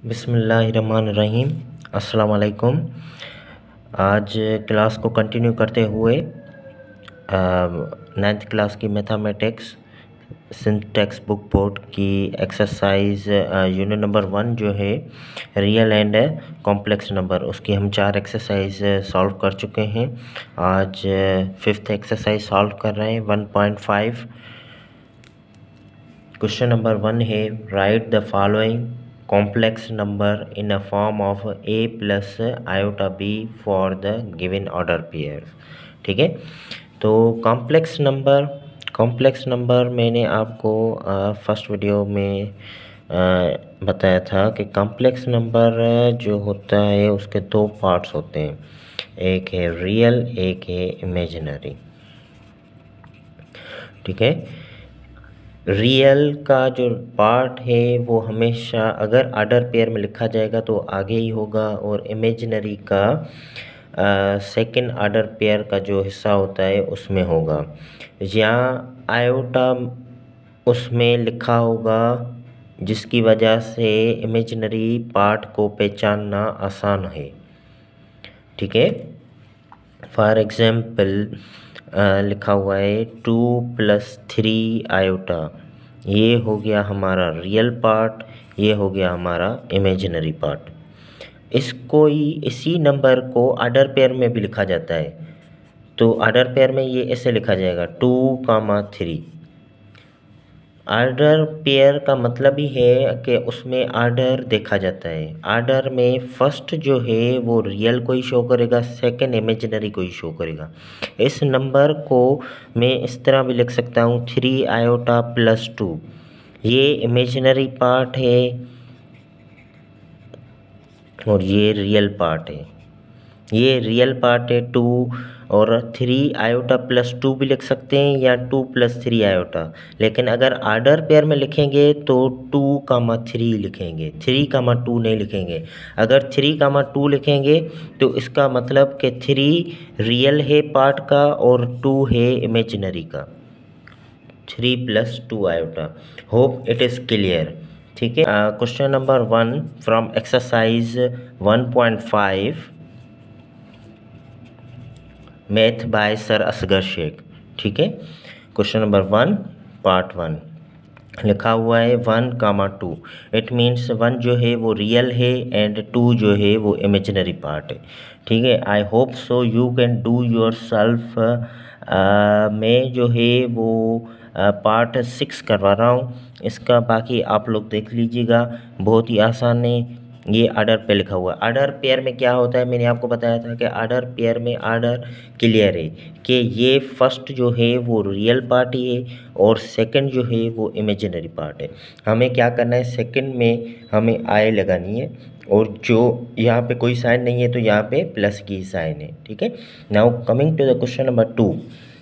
बिस्मिल्लाहिर्रहमानिर्रहीम। अस्सलाम वालेकुम। आज क्लास को कंटिन्यू करते हुए 9th क्लास की मैथमेटिक्स सिंटैक्स बुक बोर्ड की एक्सरसाइज यूनिट नंबर 1 जो है रियल एंड कॉम्प्लेक्स नंबर, उसकी हम 4 एक्सरसाइज सॉल्व कर चुके हैं। आज 5th एक्सरसाइज सॉल्व कर रहे हैं 1.5। क्वेश्चन नंबर 1 है right the following complex number in a form of a plus iota b for the given order pair। ठीक है, तो कॉम्प्लेक्स नंबर मैंने आपको फर्स्ट वीडियो में बताया था कि कॉम्प्लेक्स नंबर जो होता है उसके 2 पार्ट्स होते हैं, एक है रियल, एक है इमेजिनरी। ठीक है, रियल का जो पार्ट है वो हमेशा अगर ऑर्डर पेयर में लिखा जाएगा तो आगे ही होगा, और इमेजिनरी का सेकंड ऑर्डर पेयर का जो हिस्सा होता है उसमें होगा। यहाँ आयोटा उसमें लिखा होगा, जिसकी वजह से इमेजिनरी पार्ट को पहचानना आसान है। ठीक है, फॉर एग्जाम्पल लिखा हुआ है 2 + 3 आयोटा, ये हो गया हमारा रियल पार्ट, ये हो गया हमारा इमेजिनरी पार्ट। इसी नंबर को ऑर्डर पेयर में भी लिखा जाता है, तो ऑर्डर पेयर में ये ऐसे लिखा जाएगा 2, 3। ऑर्डर पेयर का मतलब ही है कि उसमें ऑर्डर देखा जाता है। ऑर्डर में फर्स्ट जो है वो रियल को ही शो करेगा, सेकंड इमेजिनरी को ही शो करेगा। इस नंबर को मैं इस तरह भी लिख सकता हूँ 3 आयोटा + 2, ये इमेजिनरी पार्ट है और ये रियल पार्ट है। ये रियल पार्ट है 2, और 3 आयोटा + 2 भी लिख सकते हैं या 2 + 3 आयोटा। लेकिन अगर ऑर्डर पेयर में लिखेंगे तो 2, 3 लिखेंगे, 3, 2 नहीं लिखेंगे। अगर 3, 2 लिखेंगे तो इसका मतलब कि 3 रियल है पार्ट का और 2 है इमेजिनरी का। 3 + 2 iota. Hope it is clear. ठीक है, question number 1 from exercise 1.5 math by sir Asgar Shaikh. ठीक है, क्वेश्चन नंबर 1 पार्ट 1 लिखा हुआ है 1, 2। इट मीन्स 1 जो है वो रियल है एंड 2 जो है वो इमेजिनरी पार्ट है। ठीक है, I hope so you can do your self. मैं जो है वो पार्ट 6 करवा रहा हूँ, इसका बाकी आप लोग देख लीजिएगा, बहुत ही आसान है। ये ऑर्डर पे लिखा हुआ है। ऑर्डर पेयर में क्या होता है, मैंने आपको बताया था कि ऑर्डर पेयर में ऑर्डर क्लियर है कि ये फर्स्ट जो है वो रियल पार्ट ही है और सेकंड जो है वो इमेजिनरी पार्ट है। हमें क्या करना है, सेकंड में हमें आई लगानी है, और जो यहाँ पे कोई साइन नहीं है तो यहाँ पे प्लस की साइन है। ठीक है, now coming to the question number 2,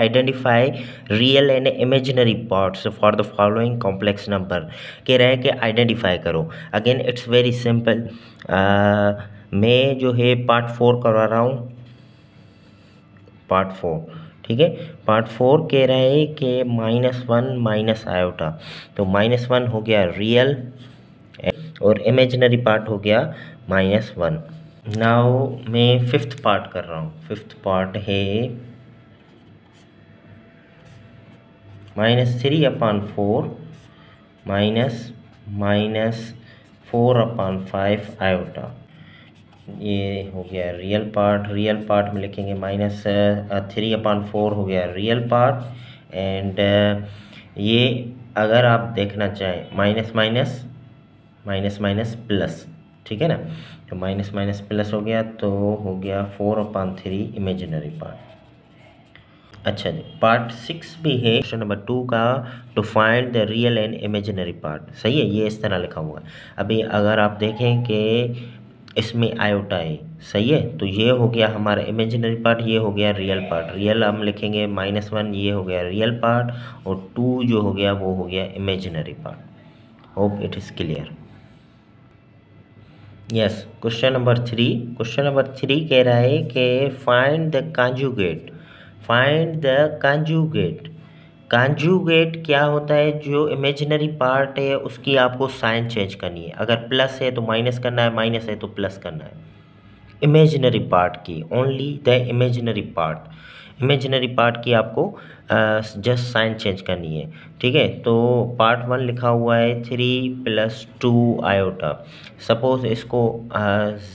identify real and imaginary parts for the following complex number. कह रहे हैं कि आइडेंटिफाई करो। Again it's very simple. मैं जो है पार्ट 4 करवा रहा हूँ, पार्ट 4। ठीक है, पार्ट 4 कह रहा है कि -1 - आयोटा, तो -1 हो गया रियल और इमेजिनरी पार्ट हो गया -1। नाउ मैं 5th पार्ट कर रहा हूँ। 5th पार्ट है -3/4 -4/5 आयोटा, ये हो गया रियल पार्ट। रियल पार्ट में लिखेंगे -3/4 हो गया रियल पार्ट, एंड ये अगर आप देखना चाहें माइनस प्लस, ठीक है ना, तो माइनस प्लस हो गया तो हो गया 4/3 इमेजिनरी पार्ट। अच्छा जी, पार्ट 6 भी है क्वेश्चन नंबर 2 का, to find the real and imaginary part. सही है, ये इस तरह लिखा हुआ है। अभी अगर आप देखें कि इसमें आयोटा है, सही है, तो ये हो गया हमारा इमेजिनरी पार्ट, ये हो गया रियल पार्ट। रियल हम लिखेंगे -1, ये हो गया रियल पार्ट, और 2 जो हो गया वो हो गया imaginary part. Hope it is clear. Yes, question number 3 कह रहा है कि find the conjugate. Find the conjugate conjugate क्या होता है, जो इमेजिनरी पार्ट है उसकी आपको साइन चेंज करनी है। अगर प्लस है तो माइनस करना है, माइनस है तो प्लस करना है। इमेजिनरी पार्ट की, ओनली द इमेजिनरी पार्ट की आपको जस्ट साइन चेंज करनी है। ठीक है, तो पार्ट 1 लिखा हुआ है 3 + 2 आयोटा। सपोज इसको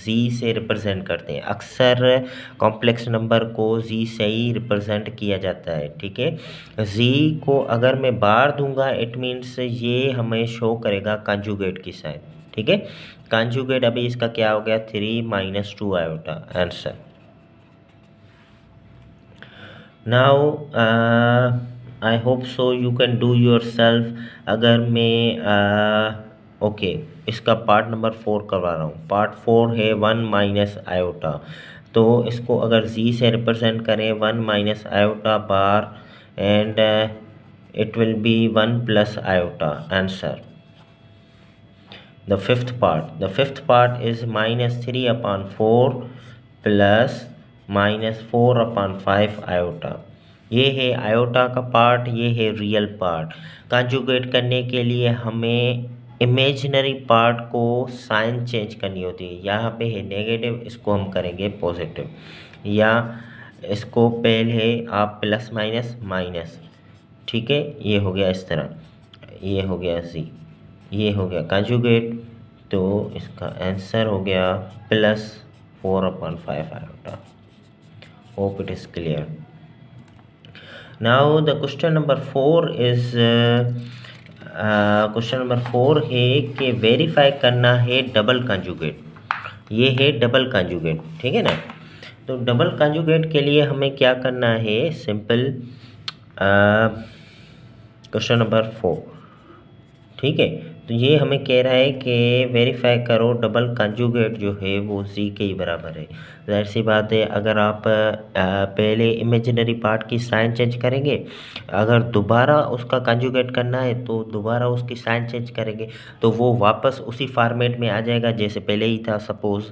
जी से रिप्रेजेंट करते हैं। अक्सर कॉम्प्लेक्स नंबर को जी से ही रिप्रेजेंट किया जाता है। ठीक है, जी को अगर मैं बार दूंगा इट मीन्स ये हमें शो करेगा कॉन्जुगेट की साइन। ठीक है, कॉन्जुगेट अभी इसका क्या हो गया, 3 - 2 iota answer. Now I hope so you can do your self. अगर मैं ओके इसका पार्ट नंबर 4 करवा रहा हूँ। पार्ट 4 है 1 - आयोटा। तो इसको अगर जी से रिप्रेजेंट करें 1 - iota bar and it will be 1 + iota answer. The fifth part is -3/4 plus -4/5 iota. ये है आयोटा का पार्ट, ये है रियल पार्ट। कंजुगेट करने के लिए हमें इमेजिनरी पार्ट को साइन चेंज करनी होती है। यहाँ पे है नेगेटिव, इसको हम करेंगे पॉजिटिव, या इसको पहले आप प्लस माइनस माइनस। ठीक है, ये हो गया इस तरह, ये हो गया जी, ये हो गया कंजुगेट। तो इसका आंसर हो गया +4/5 iota. Hope it is clear. Now the question number 4 is question number 4 है कि वेरीफाई करना है डबल कंजुगेट। ये है डबल कंजुगेट, ठीक है ना। तो डबल कंजुगेट के लिए हमें क्या करना है, सिंपल क्वेश्चन नंबर 4। ठीक है, तो ये हमें कह रहा है कि वेरीफाई करो डबल कंजुगेट जो है वो जी के ही बराबर है। जाहिर सी बात है, अगर आप पहले इमेजिनरी पार्ट की साइन चेंज करेंगे, अगर दोबारा उसका कंजुगेट करना है तो दोबारा उसकी साइन चेंज करेंगे तो वो वापस उसी फॉर्मेट में आ जाएगा जैसे पहले ही था। सपोज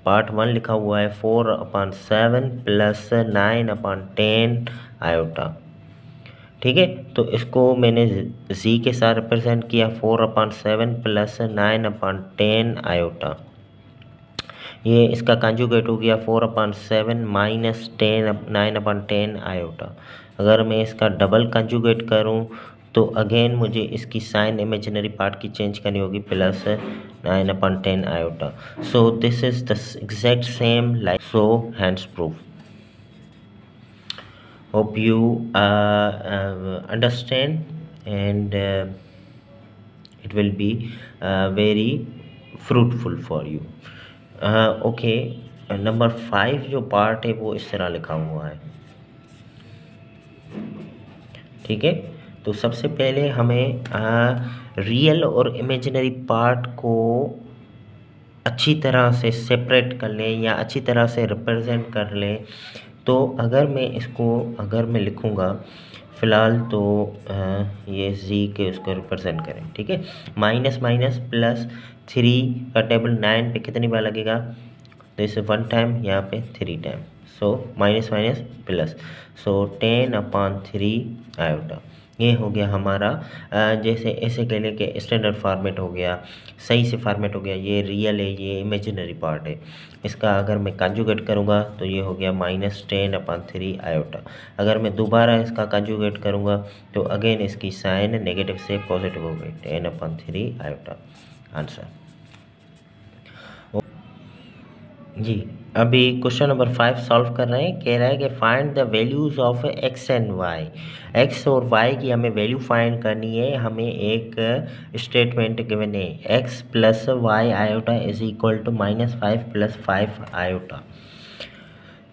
पार्ट 1 लिखा हुआ है 4/7 + 9/10 आयोटा। ठीक है, तो इसको मैंने जी के साथ रिप्रेजेंट किया 4/7 + 9/10 आयोटा। ये इसका कंजुगेट हो गया 4/7 - 9/10 आयोटा। अगर मैं इसका डबल कंजुगेट करूं तो अगेन मुझे इसकी साइन इमेजिनरी पार्ट की चेंज करनी होगी +9/10 iota. So this is the exact same like so, hands proof. Hope you understand and it will be very fruitful for you. Okay, number 5 जो part है वो इस तरह लिखा हुआ है। ठीक है, तो सबसे पहले हमें रियल और इमेजिनरी पार्ट को अच्छी तरह से सेपरेट कर लें या अच्छी तरह से रिप्रेजेंट कर लें। तो अगर मैं लिखूँगा फ़िलहाल तो ये जी के उसको रिप्रेजेंट करें। ठीक है, माइनस माइनस प्लस 3 का टेबल 9 पे कितनी बार लगेगा, तो इसे 1 टाइम, यहाँ पे 3 time. So minus minus plus, so 10/3 iota. ये हो गया हमारा जैसे ऐसे कह लें कि स्टैंडर्ड फॉर्मेट हो गया, सही से फॉर्मेट हो गया। ये रियल है, ये इमेजिनरी पार्ट है। इसका अगर मैं कंजुगेट करूँगा तो ये हो गया -10/3 आयोटा। अगर मैं दोबारा इसका कंजुगेट करूँगा तो अगेन इसकी साइन नेगेटिव से पॉजिटिव हो गई, 10/3 आयोटा आंसर। जी, अभी क्वेश्चन नंबर 5 सॉल्व कर रहे हैं। कह रहा है कि find the values of x and y। x और y की हमें वैल्यू फाइंड करनी है। हमें एक स्टेटमेंट गिवन है x + y iota is equal to -5 + 5 iota.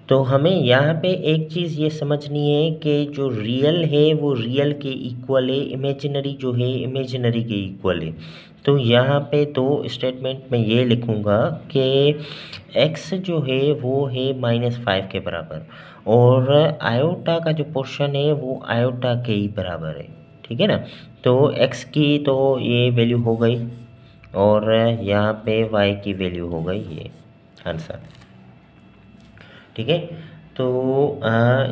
तो हमें यहाँ पे एक चीज़ ये समझनी है कि जो रियल है वो रियल के इक्वल है, इमेजिनरी जो है इमेजिनरी के इक्वल है। तो यहाँ पे दो स्टेटमेंट में ये लिखूँगा कि x जो है वो है -5 के बराबर और आयोटा का जो पोर्शन है वो आयोटा के ही बराबर है। ठीक है ना, तो x की तो ये वैल्यू हो गई और यहाँ पे y की वैल्यू हो गई ये आंसर। ठीक है, तो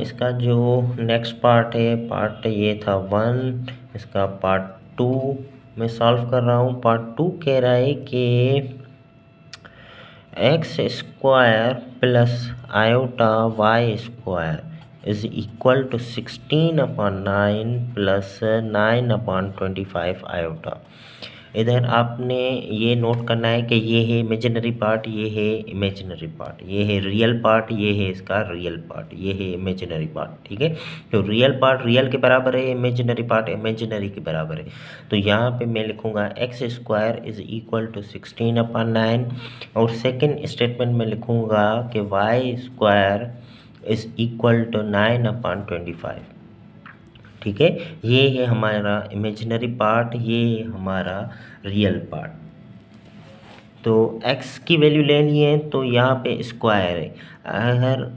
इसका जो नेक्स्ट पार्ट है, पार्ट ये था 1, इसका पार्ट 2 मैं सॉल्व कर रहा हूँ। पार्ट 2 कह रहा है कि x square plus iota y square is equal to 16/9 plus 9/25 iota. इधर आपने ये नोट करना है कि ये है इमेजिनरी पार्ट, ये है इमेजिनरी पार्ट, ये है रियल पार्ट, ये है इसका रियल पार्ट, ये है इमेजिनरी पार्ट। ठीक है, तो रियल पार्ट रियल के बराबर है, इमेजिनरी पार्ट इमेजिनरी के बराबर है। तो यहाँ पे मैं लिखूँगा x square is equal to 16/9 और सेकेंड स्टेटमेंट में लिखूँगा कि y square is equal to 9/25। ठीक है, ये है हमारा इमेजिनरी पार्ट, ये है हमारा रियल पार्ट। तो x की वैल्यू लेनी है तो यहाँ पे स्क्वायर है। अगर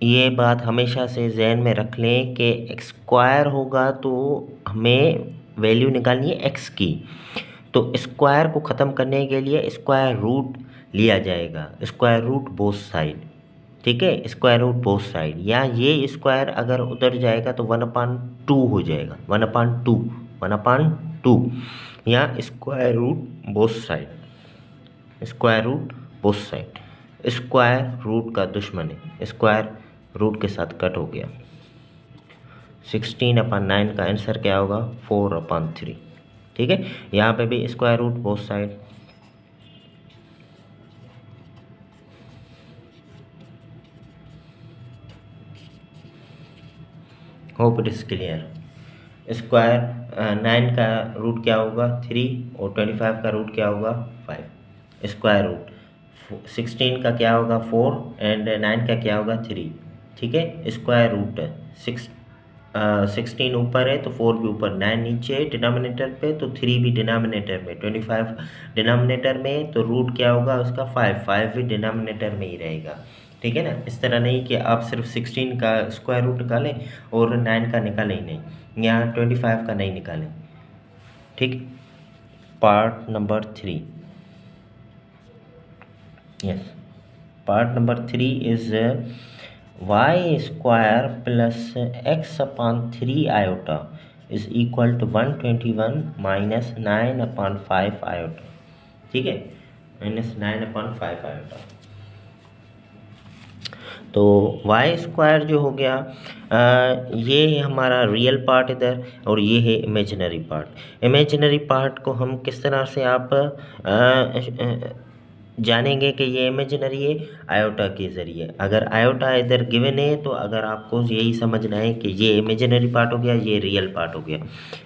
ये बात हमेशा से जहन में रख लें कि एक्स स्क्वायर होगा तो हमें वैल्यू निकालनी है x की। तो स्क्वायर को ख़त्म करने के लिए स्क्वायर रूट लिया जाएगा, स्क्वायर रूट बोथ साइड। ठीक है, स्क्वायर रूट बोथ साइड, या ये स्क्वायर अगर उधर जाएगा तो 1/2 हो जाएगा, 1/2 या square root both side, square root both side. Square root का दुश्मन है, स्क्वायर रूट के साथ कट हो गया। 16/9 का आंसर क्या होगा? 4/3। ठीक है, यहाँ पे भी square root both side. Hope it is clear. Square 9 का रूट क्या होगा? 3 और 25 का रूट क्या होगा? 5। स्क्वायर रूट 16 का क्या होगा? 4 एंड 9 का क्या होगा? 3। ठीक है, स्क्वायर रूट 16 ऊपर है तो 4 भी ऊपर, 9 नीचे है डिनोमिनेटर पे तो 3 भी डिनोमिनेटर में, 25 डिनोमिनेटर में तो रूट क्या होगा उसका? 5 भी डिनोमिनेटर में ही रहेगा। ठीक है ना, इस तरह नहीं कि आप सिर्फ 16 का स्क्वायर रूट निकालें और 9 का निकालें ही नहीं, यहाँ 25 का नहीं निकालें। ठीक, part number 3। Yes, part number 3 is y square plus x/3 iota is equal to 121 minus 9/5 iota. ठीक है, माइनस 9/5 आयोटा। तो वाई स्क्वायर जो हो गया ये है हमारा रियल पार्ट इधर, और ये है इमेजिनरी पार्ट। इमेजिनरी पार्ट को हम किस तरह से आप जानेंगे कि ये इमेजिनरी है? आयोटा के ज़रिए। अगर आयोटा इधर गिवन है तो अगर आपको यही समझना है कि ये इमेजिनरी पार्ट हो गया, ये रियल पार्ट हो गया।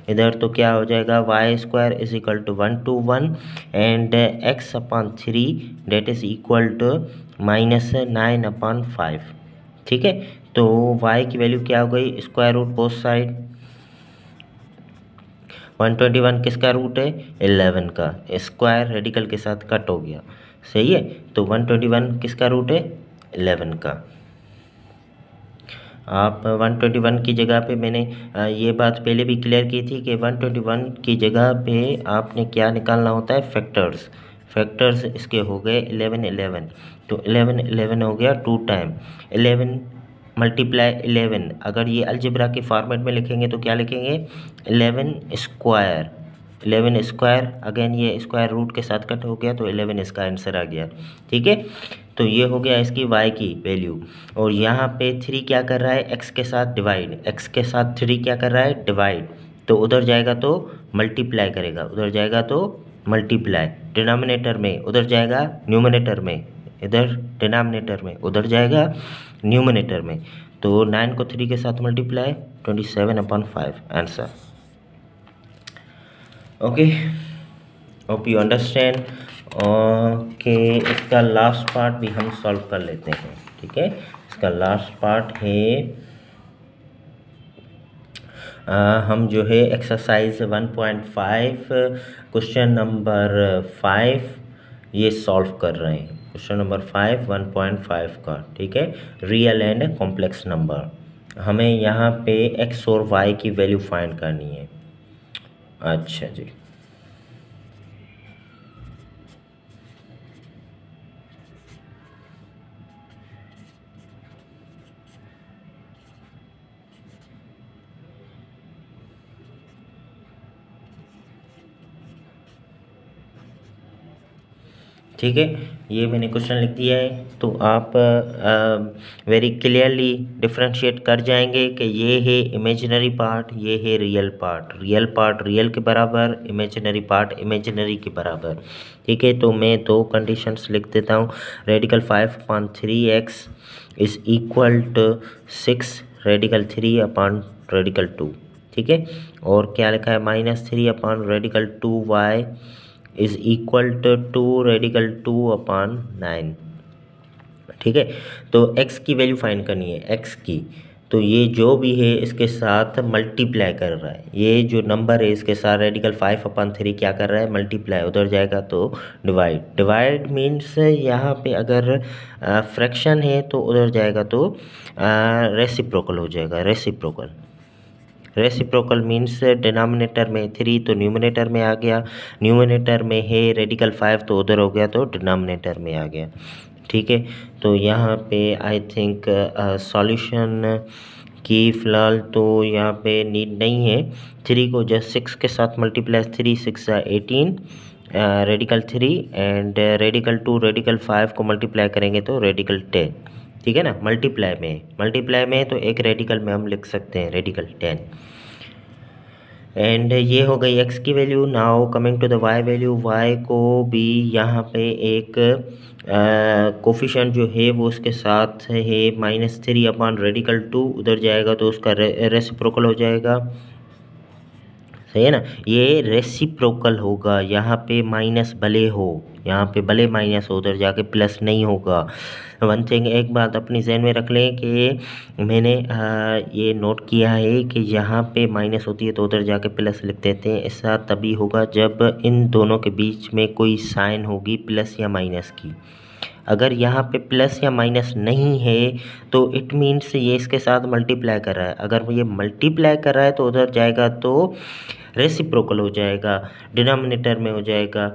इधर तो क्या हो जाएगा? Y square is equal to 121 and x/3 that is equal to minus 9/5। ठीक है, तो y की वैल्यू क्या हो गई? Square root both side. 121 किसका रूट है? 11 का। स्क्वायर रेडिकल के साथ कट हो गया, सही है। तो 121 किसका रूट है? 11 का। आप 121 की जगह पे मैंने ये बात पहले भी क्लियर की थी कि 121 की जगह पे आपने क्या निकालना होता है? फैक्टर्स। फैक्टर्स इसके हो गए 11 11, तो 11 11 हो गया 2 टाइम 11 मल्टीप्लाई 11। अगर ये अलजेब्रा के फॉर्मेट में लिखेंगे तो क्या लिखेंगे? 11 स्क्वायर, 11 स्क्वायर, अगेन ये स्क्वायर रूट के साथ कट हो गया तो 11 इसका आंसर आ गया। ठीक है, तो ये हो गया इसकी y की वैल्यू। और यहाँ पे 3 क्या कर रहा है? x के साथ डिवाइड, x के साथ 3 क्या कर रहा है? डिवाइड। तो उधर जाएगा तो मल्टीप्लाई करेगा, उधर जाएगा तो मल्टीप्लाई, डिनोमिनेटर में, उधर जाएगा न्यूमरेटर में, इधर डिनोमिनेटर में, उधर जाएगा न्यूमरेटर में। तो 9 को 3 के साथ multiply, 27/5 answer. Okay, hope you understand. Okay, इसका लास्ट पार्ट भी हम सॉल्व कर लेते हैं। ठीक है, इसका लास्ट पार्ट है हम जो है एक्सरसाइज 1.5 क्वेश्चन नंबर 5 ये सॉल्व कर रहे हैं। क्वेश्चन नंबर 5 1.5 का। ठीक है, रियल एंड कॉम्प्लेक्स नंबर। हमें यहाँ पे x और y की वैल्यू फाइंड करनी है। अच्छा जी, ठीक है, ये मैंने क्वेश्चन लिख दिया है, तो आप वेरी क्लियरली डिफ्रेंशिएट कर जाएंगे कि ये है इमेजिनरी पार्ट, ये है रियल पार्ट रियल के बराबर, इमेजिनरी पार्ट इमेजिनरी के बराबर। ठीक है, तो मैं दो कंडीशंस लिख देता हूँ। Radical 5/3x is equal to 6 radical 3 radical 2। ठीक है, और क्या लिखा है, -3 radical 2y is equal to 2 radical 2/9। ठीक है, तो x की वैल्यू फाइंड करनी है, x की, तो ये जो भी है इसके साथ मल्टीप्लाई कर रहा है, ये जो नंबर है इसके साथ रेडिकल 5/3 क्या कर रहा है, मल्टीप्लाई, उधर जाएगा तो डिवाइड मीन्स यहाँ पे अगर फ्रैक्शन है तो उधर जाएगा तो रेसिप्रोकल हो जाएगा, रेसिप्रोकल मीन्स डिनोमिनेटर में 3 तो न्यूमिनेटर में आ गया, न्यूमिनेटर में है रेडिकल 5 तो उधर हो गया तो डिनोमिनेटर में आ गया। ठीक है, तो यहाँ पे आई थिंक सॉल्यूशन की फ़िलहाल तो यहाँ पे नीड नहीं है। 3 को जस्ट 6 के साथ multiply, 3 6 18 radical 3 and radical 2 radical 5 को मल्टीप्लाई करेंगे तो रेडिकल 10। ठीक है ना, मल्टीप्लाई में तो एक रेडिकल में हम लिख सकते हैं रेडिकल 10। एंड ये हो गई x की value. Now coming to the y value, y को भी यहाँ पे एक कोफिशिएंट जो है वो उसके साथ है -3 रेडिकल 2, उधर जाएगा तो उसका रेसिप्रोकल हो जाएगा। सही है ना, ये रेसिप्रोकल होगा, यहाँ पे माइनस भले हो, यहाँ पे भले माइनस हो, उधर जाके प्लस नहीं होगा। वन थिंग, एक बात अपनी जहन में रख लें कि मैंने ये नोट किया है कि यहाँ पे माइनस होती है तो उधर जाके प्लस लिख देते हैं। ऐसा तभी होगा जब इन दोनों के बीच में कोई साइन होगी प्लस या माइनस की। अगर यहाँ पे प्लस या माइनस नहीं है तो इट मीन्स ये इसके साथ मल्टीप्लाई कर रहा है। अगर ये मल्टीप्लाई कर रहा है तो उधर जाएगा तो रेसिप्रोकल हो जाएगा, डिनोमिनेटर में हो जाएगा,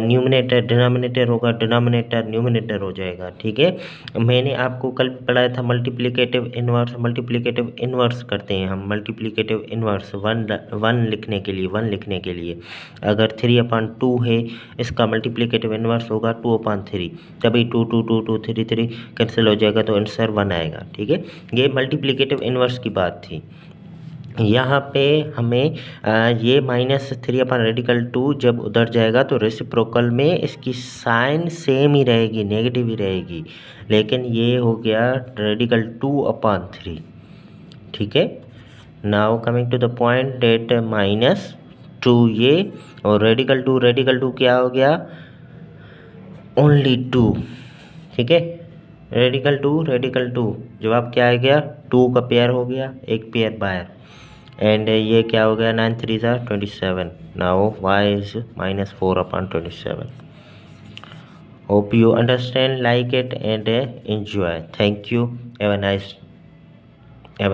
न्यूमिनेटर डिनोमिनेटर होगा, डिनोमिनेटर न्यूमिनेटर हो जाएगा। ठीक है, मैंने आपको कल पढ़ाया था मल्टीप्लिकेटिव इन्वर्स करते हैं हम, मल्टीप्लिकेटिव इन्वर्स 1 लिखने के लिए अगर 3/2 है, इसका मल्टीप्लिकेटिव इन्वर्स होगा 2/3, तभी 2 2 2 2 3 3 कैंसिल हो जाएगा तो आंसर 1 आएगा। ठीक है, ये मल्टीप्लिकेटिव इन्वर्स की बात थी। यहाँ पे हमें ये -3 रेडिकल 2 जब उधर जाएगा तो रेसिप्रोकल में इसकी साइन सेम ही रहेगी, नेगेटिव ही रहेगी, लेकिन ये हो गया रेडिकल 2/3। ठीक है, now coming to the point that -2 ये, और रेडिकल 2 क्या हो गया, ओनली 2। ठीक है, रेडिकल 2 जवाब क्या आ गया, 2 का पेयर हो गया, एक पेयर बाहर, एंड ये क्या हो गया, 9 3 27। Now y is -4/27। Hope you understand, like it and enjoy. Thank you, have a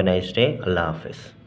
nice day. अल्लाह हाफिज़।